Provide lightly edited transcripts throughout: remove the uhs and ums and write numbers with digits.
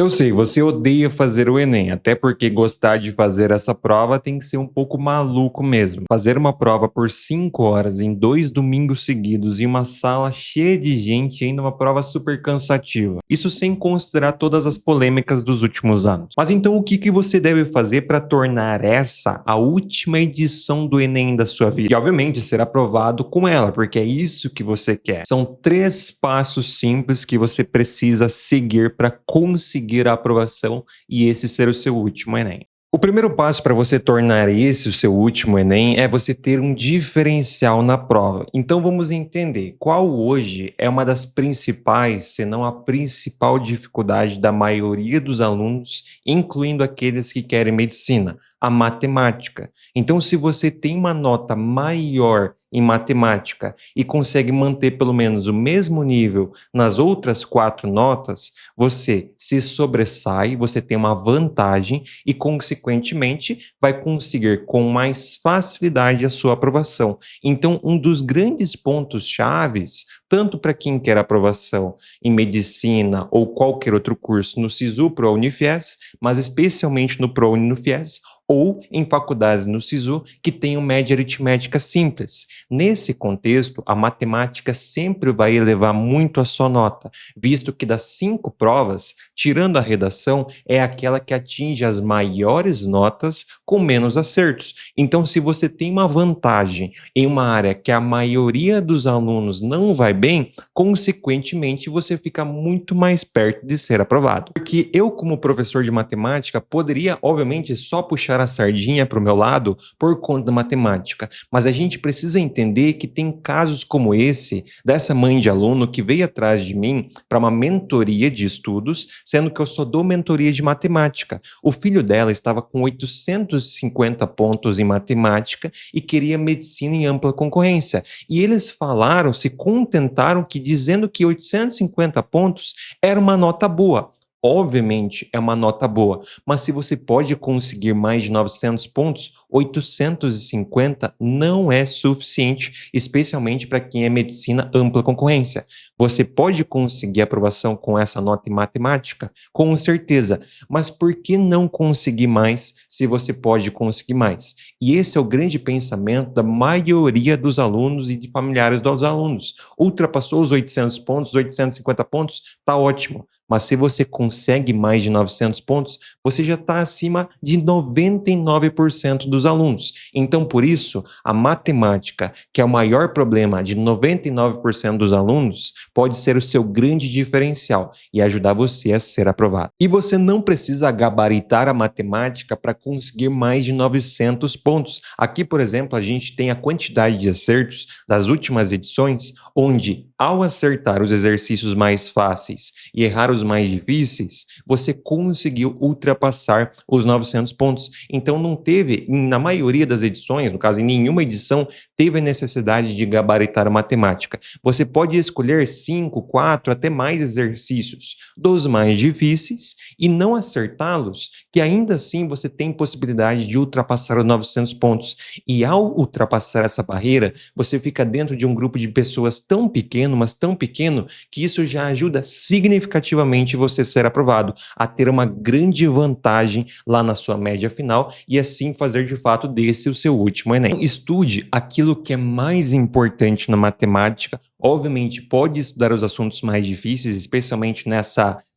Eu sei, você odeia fazer o Enem, até porque gostar de fazer essa prova tem que ser um pouco maluco mesmo. Fazer uma prova por 5 horas em 2 domingos seguidos em uma sala cheia de gente, ainda uma prova super cansativa. Isso sem considerar todas as polêmicas dos últimos anos. Mas então o que você deve fazer para tornar essa a última edição do Enem da sua vida? E obviamente ser aprovado com ela, porque é isso que você quer. São 3 passos simples que você precisa seguir para conseguir a aprovação e esse ser o seu último Enem. O primeiro passo para você tornar esse o seu último Enem é você ter um diferencial na prova. Então vamos entender qual hoje é uma das principais, se não a principal dificuldade da maioria dos alunos, incluindo aqueles que querem medicina, a matemática. Então, se você tem uma nota maior em matemática e consegue manter pelo menos o mesmo nível nas outras 4 notas, você se sobressai, você tem uma vantagem e, consequentemente, vai conseguir com mais facilidade a sua aprovação. Então, um dos grandes pontos chaves, tanto para quem quer aprovação em medicina ou qualquer outro curso no SISU, ProUni e Unifies, mas especialmente no ProUni e Unifies, ou em faculdades no SISU que tenham média aritmética simples. Nesse contexto, a matemática sempre vai elevar muito a sua nota, visto que das 5 provas, tirando a redação, é aquela que atinge as maiores notas com menos acertos. Então, se você tem uma vantagem em uma área que a maioria dos alunos não vai bem, consequentemente você fica muito mais perto de ser aprovado. Porque eu, como professor de matemática, poderia, obviamente, só puxar a sardinha para o meu lado por conta da matemática, mas a gente precisa entender que tem casos como esse, dessa mãe de aluno que veio atrás de mim para uma mentoria de estudos, sendo que eu só dou mentoria de matemática. O filho dela estava com 850 pontos em matemática e queria medicina em ampla concorrência. E eles falaram, se contentaram que dizendo que 850 pontos era uma nota boa. Obviamente é uma nota boa, mas se você pode conseguir mais de 900 pontos, 850 não é suficiente, especialmente para quem é medicina ampla concorrência. Você pode conseguir aprovação com essa nota em matemática? Com certeza, mas por que não conseguir mais se você pode conseguir mais? E esse é o grande pensamento da maioria dos alunos e de familiares dos alunos. Ultrapassou os 800 pontos, 850 pontos, tá ótimo. Mas se você consegue mais de 900 pontos, você já está acima de 99% dos alunos. Então, por isso, a matemática, que é o maior problema de 99% dos alunos, pode ser o seu grande diferencial e ajudar você a ser aprovado. E você não precisa gabaritar a matemática para conseguir mais de 900 pontos. Aqui, por exemplo, a gente tem a quantidade de acertos das últimas edições, onde, ao acertar os exercícios mais fáceis e errar os mais difíceis, você conseguiu ultrapassar os 900 pontos. Então não teve, na maioria das edições, no caso em nenhuma edição, teve a necessidade de gabaritar a matemática. Você pode escolher 5, 4, até mais exercícios dos mais difíceis e não acertá-los, que ainda assim você tem possibilidade de ultrapassar os 900 pontos. E ao ultrapassar essa barreira, você fica dentro de um grupo de pessoas tão pequeno, mas tão pequeno, que isso já ajuda significativamente você ser aprovado, a ter uma grande vantagem lá na sua média final e assim fazer de fato desse o seu último Enem. Estude aquilo que é mais importante na matemática. Obviamente, pode estudar os assuntos mais difíceis, especialmente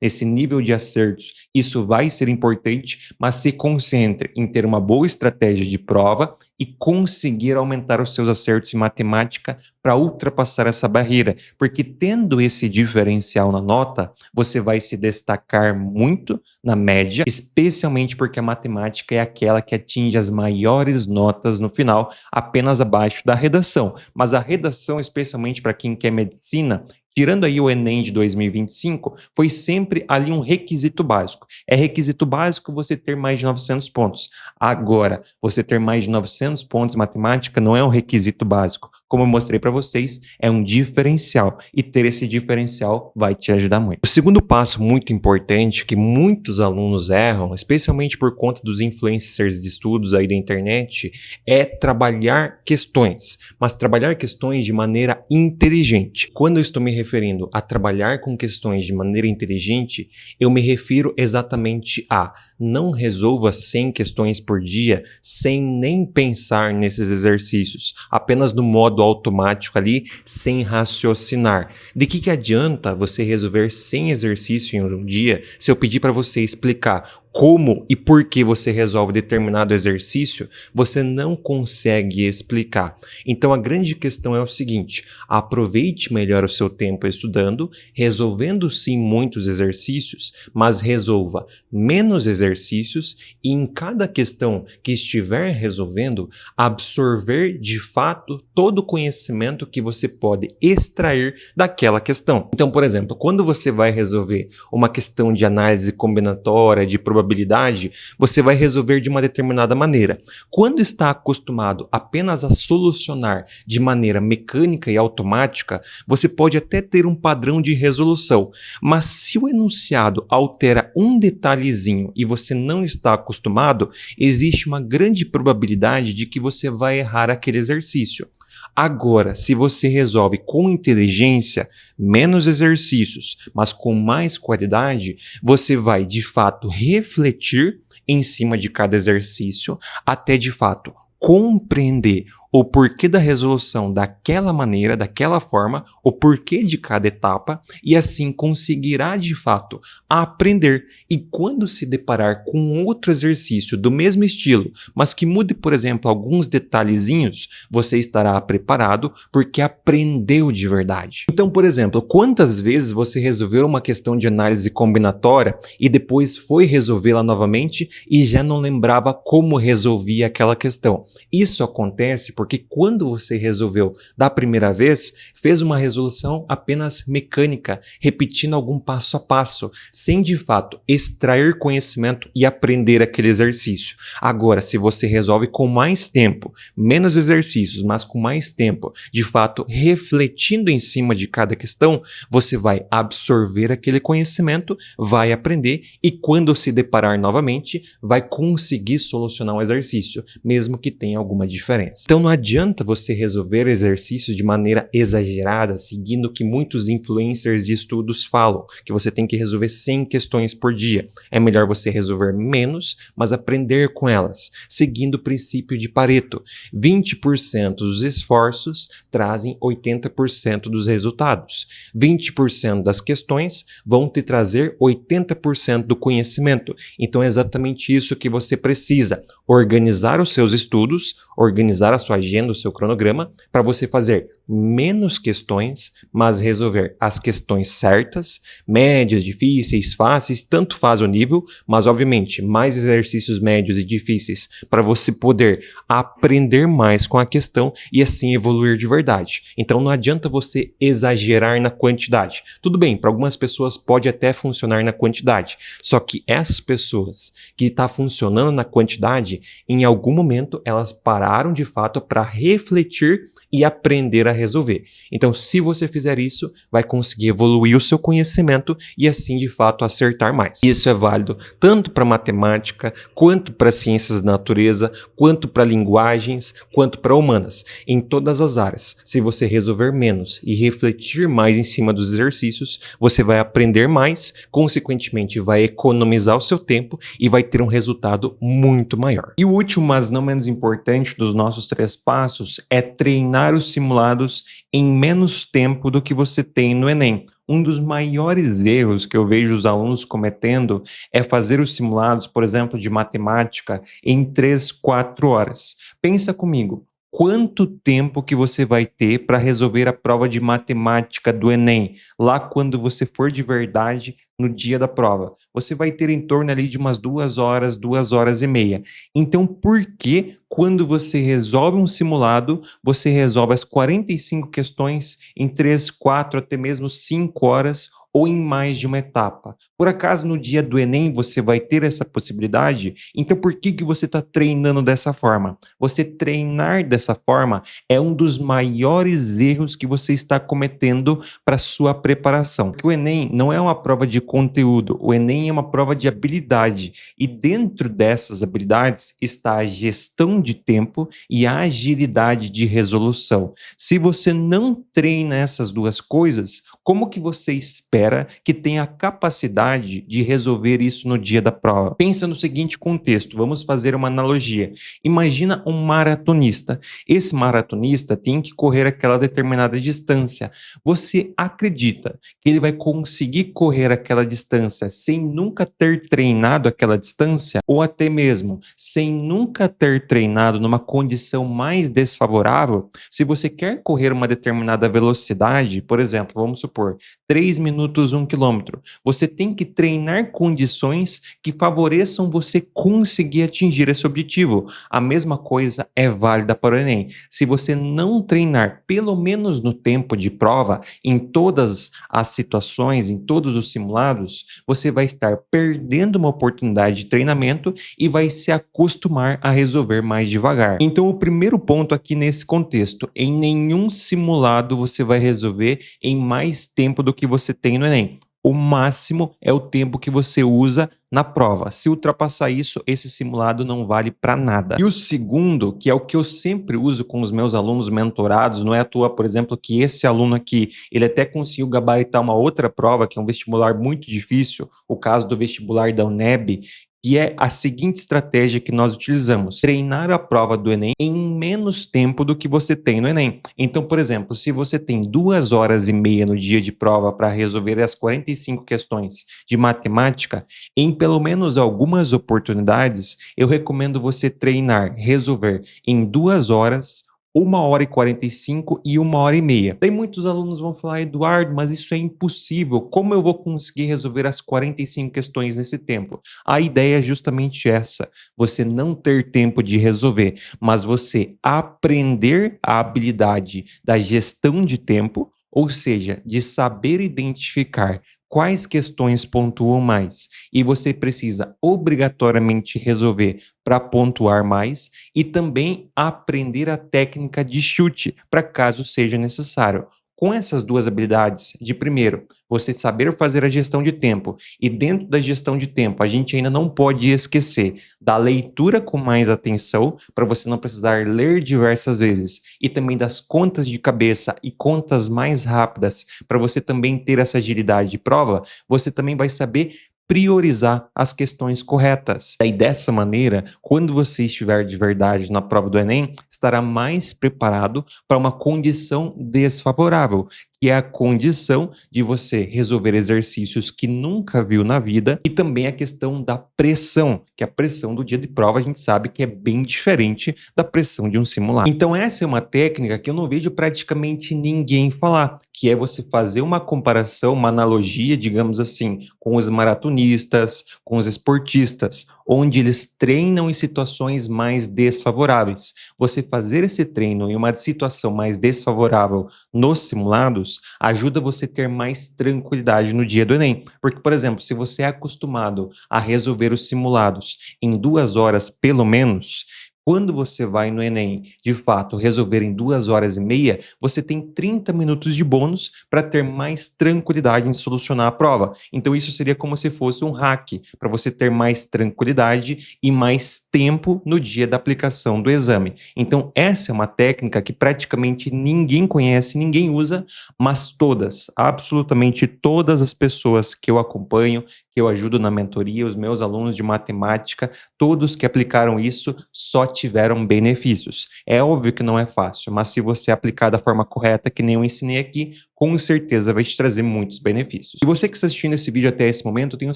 nesse nível de acertos. Isso vai ser importante, mas se concentre em ter uma boa estratégia de prova e conseguir aumentar os seus acertos em matemática para ultrapassar essa barreira, porque tendo esse diferencial na nota, você vai se destacar muito na média, especialmente porque a matemática é aquela que atinge as maiores notas no final, apenas abaixo da redação. Mas a redação, especialmente para quem quer medicina, tirando aí o Enem de 2025, foi sempre ali um requisito básico. É requisito básico você ter mais de 900 pontos. Agora, você ter mais de 900 pontos em matemática não é um requisito básico. Como eu mostrei para vocês, é um diferencial. E ter esse diferencial vai te ajudar muito. O segundo passo muito importante que muitos alunos erram, especialmente por conta dos influencers de estudos aí da internet, é trabalhar questões. Mas trabalhar questões de maneira inteligente. Quando eu estou me referindo a trabalhar com questões de maneira inteligente, eu me refiro exatamente a não resolva 100 questões por dia sem nem pensar nesses exercícios, apenas no modo automático ali, sem raciocinar. De que adianta você resolver 100 exercícios em um dia se eu pedir para você explicar como e por que você resolve determinado exercício, você não consegue explicar. Então a grande questão é o seguinte: aproveite melhor o seu tempo estudando, resolvendo sim muitos exercícios, mas resolva menos exercícios e em cada questão que estiver resolvendo, absorver de fato todo o conhecimento que você pode extrair daquela questão. Então, por exemplo, quando você vai resolver uma questão de análise combinatória, de probabilidade, você vai resolver de uma determinada maneira. Quando está acostumado apenas a solucionar de maneira mecânica e automática, você pode até ter um padrão de resolução, mas se o enunciado altera um detalhezinho e você não está acostumado, existe uma grande probabilidade de que você vai errar aquele exercício. Agora, se você resolve com inteligência, menos exercícios, mas com mais qualidade, você vai de fato refletir em cima de cada exercício, até de fato compreender o porquê da resolução daquela maneira, daquela forma, o porquê de cada etapa, e assim conseguirá de fato aprender. E quando se deparar com outro exercício do mesmo estilo, mas que mude, por exemplo, alguns detalhezinhos, você estará preparado porque aprendeu de verdade. Então, por exemplo, quantas vezes você resolveu uma questão de análise combinatória e depois foi resolvê-la novamente e já não lembrava como resolvia aquela questão? Isso acontece porque quando você resolveu da primeira vez, fez uma resolução apenas mecânica, repetindo algum passo a passo, sem de fato extrair conhecimento e aprender aquele exercício. Agora, se você resolve com mais tempo, menos exercícios, mas com mais tempo, de fato refletindo em cima de cada questão, você vai absorver aquele conhecimento, vai aprender e quando se deparar novamente, vai conseguir solucionar um exercício, mesmo que tenha alguma diferença. Então não adianta você resolver exercícios de maneira exagerada, seguindo o que muitos influencers e estudos falam, que você tem que resolver 100 questões por dia. É melhor você resolver menos, mas aprender com elas, seguindo o princípio de Pareto. 20% dos esforços trazem 80% dos resultados. 20% das questões vão te trazer 80% do conhecimento. Então é exatamente isso que você precisa: organizar os seus estudos, organizar a sua agenda, o seu cronograma, para você fazer menos questões, mas resolver as questões certas, médias, difíceis, fáceis, tanto faz o nível, mas obviamente mais exercícios médios e difíceis para você poder aprender mais com a questão e assim evoluir de verdade. Então não adianta você exagerar na quantidade. Tudo bem, para algumas pessoas pode até funcionar na quantidade, só que essas pessoas que estão funcionando na quantidade, em algum momento elas pararam de fato para refletir e aprender a resolver. Então, se você fizer isso, vai conseguir evoluir o seu conhecimento e assim, de fato, acertar mais. Isso é válido tanto para matemática, quanto para ciências da natureza, quanto para linguagens, quanto para humanas. Em todas as áreas, se você resolver menos e refletir mais em cima dos exercícios, você vai aprender mais, consequentemente vai economizar o seu tempo e vai ter um resultado muito maior. E o último, mas não menos importante dos nossos 3 passos é treinar os simulados em menos tempo do que você tem no Enem. Um dos maiores erros que eu vejo os alunos cometendo é fazer os simulados, por exemplo, de matemática em 3, 4 horas. Pensa comigo. Quanto tempo que você vai ter para resolver a prova de matemática do Enem, lá quando você for de verdade no dia da prova? Você vai ter em torno ali de umas 2 horas, 2 horas e meia. Então, por que quando você resolve um simulado, você resolve as 45 questões em 3, 4, até mesmo 5 horas ou em mais de uma etapa? Por acaso no dia do Enem você vai ter essa possibilidade? Então por que que você está treinando dessa forma? Você treinar dessa forma é um dos maiores erros que você está cometendo para sua preparação. Porque o Enem não é uma prova de conteúdo, o Enem é uma prova de habilidade. E dentro dessas habilidades está a gestão de tempo e a agilidade de resolução. Se você não treina essas duas coisas, como que você espera que tenha a capacidade de resolver isso no dia da prova? Pensa no seguinte contexto, vamos fazer uma analogia. Imagina um maratonista. Esse maratonista tem que correr aquela determinada distância. Você acredita que ele vai conseguir correr aquela distância sem nunca ter treinado aquela distância? Ou até mesmo sem nunca ter treinado numa condição mais desfavorável? Se você quer correr uma determinada velocidade, por exemplo, vamos supor, 3 minutos 1 quilômetro, você tem que treinar condições que favoreçam você conseguir atingir esse objetivo. A mesma coisa é válida para o Enem. Se você não treinar, pelo menos no tempo de prova, em todas as situações, em todos os simulados, você vai estar perdendo uma oportunidade de treinamento e vai se acostumar a resolver mais devagar. Então, o primeiro ponto aqui nesse contexto, em nenhum simulado você vai resolver em mais tempo do que você tem no Enem. O máximo é o tempo que você usa na prova. Se ultrapassar isso, esse simulado não vale para nada. E o segundo, que é o que eu sempre uso com os meus alunos mentorados, não é à toa, por exemplo, que esse aluno aqui, ele até conseguiu gabaritar uma outra prova, que é um vestibular muito difícil, o caso do vestibular da UNEB, que é a seguinte estratégia que nós utilizamos: treinar a prova do Enem em menos tempo do que você tem no Enem. Então, por exemplo, se você tem 2 horas e meia no dia de prova para resolver as 45 questões de matemática, em pelo menos algumas oportunidades, eu recomendo você treinar, resolver em 2 horas, 1 hora e 45 e 1 hora e meia. Daí muitos alunos vão falar: Eduardo, mas isso é impossível, como eu vou conseguir resolver as 45 questões nesse tempo? A ideia é justamente essa, você não ter tempo de resolver, mas você aprender a habilidade da gestão de tempo, ou seja, de saber identificar quais questões pontuam mais e você precisa obrigatoriamente resolver para pontuar mais e também aprender a técnica de chute para caso seja necessário. Com essas duas habilidades, de primeiro, você saber fazer a gestão de tempo e dentro da gestão de tempo a gente ainda não pode esquecer da leitura com mais atenção para você não precisar ler diversas vezes e também das contas de cabeça e contas mais rápidas para você também ter essa agilidade de prova, você também vai saber priorizar as questões corretas. E dessa maneira, quando você estiver de verdade na prova do Enem, estará mais preparado para uma condição desfavorável, que é a condição de você resolver exercícios que nunca viu na vida e também a questão da pressão, que a pressão do dia de prova a gente sabe que é bem diferente da pressão de um simulado. Então essa é uma técnica que eu não vejo praticamente ninguém falar, que é você fazer uma comparação, uma analogia, digamos assim, com os maratonistas, com os esportistas, onde eles treinam em situações mais desfavoráveis. Você fazer esse treino em uma situação mais desfavorável nos simulados ajuda você a ter mais tranquilidade no dia do Enem. Porque, por exemplo, se você é acostumado a resolver os simulados em 2 horas pelo menos, quando você vai no Enem, de fato, resolver em 2 horas e meia, você tem 30 minutos de bônus para ter mais tranquilidade em solucionar a prova. Então, isso seria como se fosse um hack, para você ter mais tranquilidade e mais tempo no dia da aplicação do exame. Então, essa é uma técnica que praticamente ninguém conhece, ninguém usa, mas todas, absolutamente todas as pessoas que eu acompanho, que eu ajudo na mentoria, os meus alunos de matemática, todos que aplicaram isso só tiveram benefícios. É óbvio que não é fácil, mas se você aplicar da forma correta, que nem eu ensinei aqui, com certeza vai te trazer muitos benefícios. E você que está assistindo esse vídeo até esse momento, eu tenho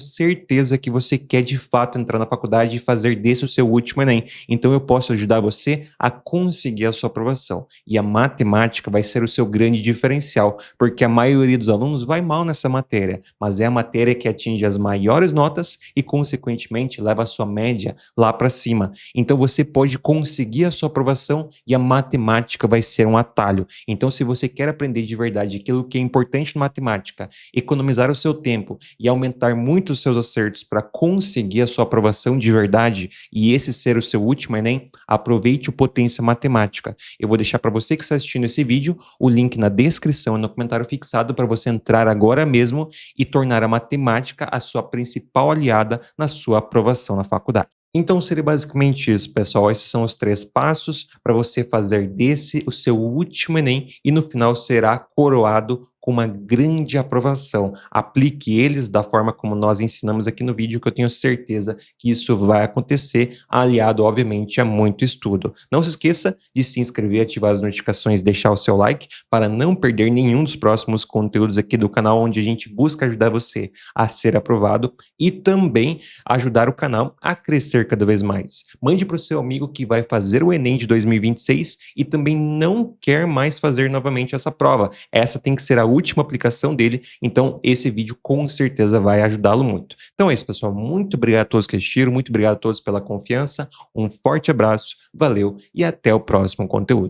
certeza que você quer de fato entrar na faculdade e fazer desse o seu último Enem. Então eu posso ajudar você a conseguir a sua aprovação. E a matemática vai ser o seu grande diferencial, porque a maioria dos alunos vai mal nessa matéria, mas é a matéria que atinge as maiores notas e, consequentemente, leva a sua média lá para cima. Então você pode conseguir a sua aprovação e a matemática vai ser um atalho. Então, se você quer aprender de verdade aquilo aquilo que é importante na matemática, economizar o seu tempo e aumentar muito os seus acertos para conseguir a sua aprovação de verdade e esse ser o seu último Enem, aproveite o Potência Matemática. Eu vou deixar para você que está assistindo esse vídeo o link na descrição e no comentário fixado para você entrar agora mesmo e tornar a matemática a sua principal aliada na sua aprovação na faculdade. Então seria basicamente isso, pessoal. Esses são os 3 passos para você fazer desse o seu último Enem e no final será coroado com uma grande aprovação. Aplique eles da forma como nós ensinamos aqui no vídeo, que eu tenho certeza que isso vai acontecer, aliado, obviamente, a muito estudo. Não se esqueça de se inscrever, ativar as notificações, deixar o seu like para não perder nenhum dos próximos conteúdos aqui do canal, onde a gente busca ajudar você a ser aprovado e também ajudar o canal a crescer cada vez mais. Mande para o seu amigo que vai fazer o Enem de 2026 e também não quer mais fazer novamente essa prova. Essa tem que ser a última aplicação dele, então esse vídeo com certeza vai ajudá-lo muito. Então é isso, pessoal. Muito obrigado a todos que assistiram, muito obrigado a todos pela confiança, um forte abraço, valeu e até o próximo conteúdo.